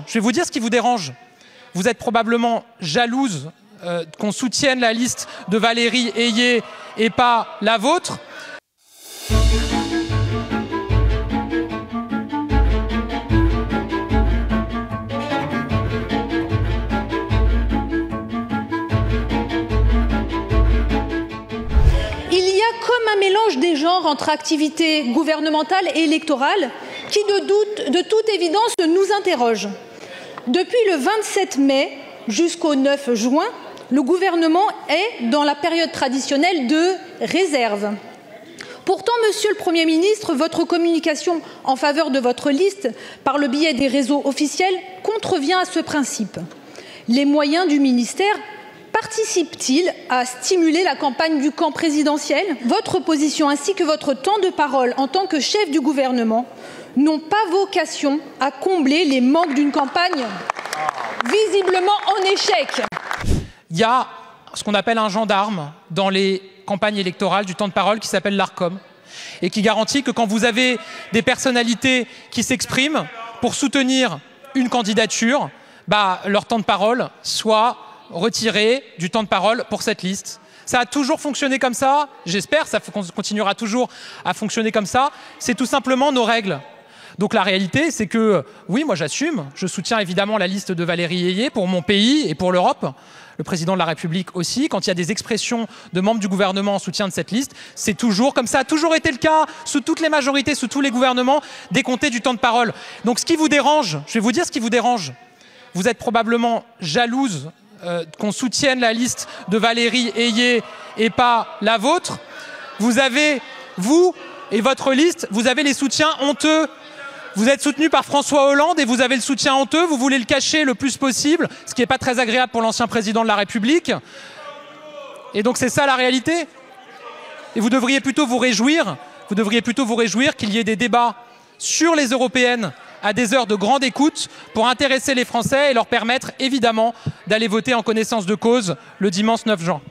Je vais vous dire ce qui vous dérange. Vous êtes probablement jalouse qu'on soutienne la liste de Valérie Ayé et pas la vôtre. Il y a comme un mélange des genres entre activité gouvernementale et électorale qui, de toute évidence, nous interroge. Depuis le 27 mai jusqu'au 9 juin, le gouvernement est dans la période traditionnelle de réserve. Pourtant, Monsieur le Premier ministre, votre communication en faveur de votre liste par le biais des réseaux officiels contrevient à ce principe. Les moyens du ministère participent-ils à stimuler la campagne du camp présidentiel? Votre position ainsi que votre temps de parole en tant que chef du gouvernement n'ont pas vocation à combler les manques d'une campagne visiblement en échec. Il y a ce qu'on appelle un gendarme dans les campagnes électorales du temps de parole qui s'appelle l'Arcom et qui garantit que quand vous avez des personnalités qui s'expriment pour soutenir une candidature, leur temps de parole soit retiré du temps de parole pour cette liste. Ça a toujours fonctionné comme ça, j'espère, ça continuera toujours à fonctionner comme ça. C'est tout simplement nos règles. Donc la réalité, c'est que, oui, moi j'assume, je soutiens évidemment la liste de Valérie Ayé pour mon pays et pour l'Europe, le président de la République aussi. Quand il y a des expressions de membres du gouvernement en soutien de cette liste, c'est toujours, comme ça a toujours été le cas, sous toutes les majorités, sous tous les gouvernements, décompté du temps de parole. Donc ce qui vous dérange, je vais vous dire ce qui vous dérange. Vous êtes probablement jalouse qu'on soutienne la liste de Valérie Ayé et pas la vôtre. Vous avez, vous et votre liste, vous avez les soutiens honteux. Vous êtes soutenu par François Hollande et vous avez le soutien honteux, vous voulez le cacher le plus possible, ce qui n'est pas très agréable pour l'ancien président de la République. Et donc c'est ça la réalité. Et vous devriez plutôt vous réjouir qu'il y ait des débats sur les européennes à des heures de grande écoute pour intéresser les Français et leur permettre évidemment d'aller voter en connaissance de cause le dimanche 9 juin.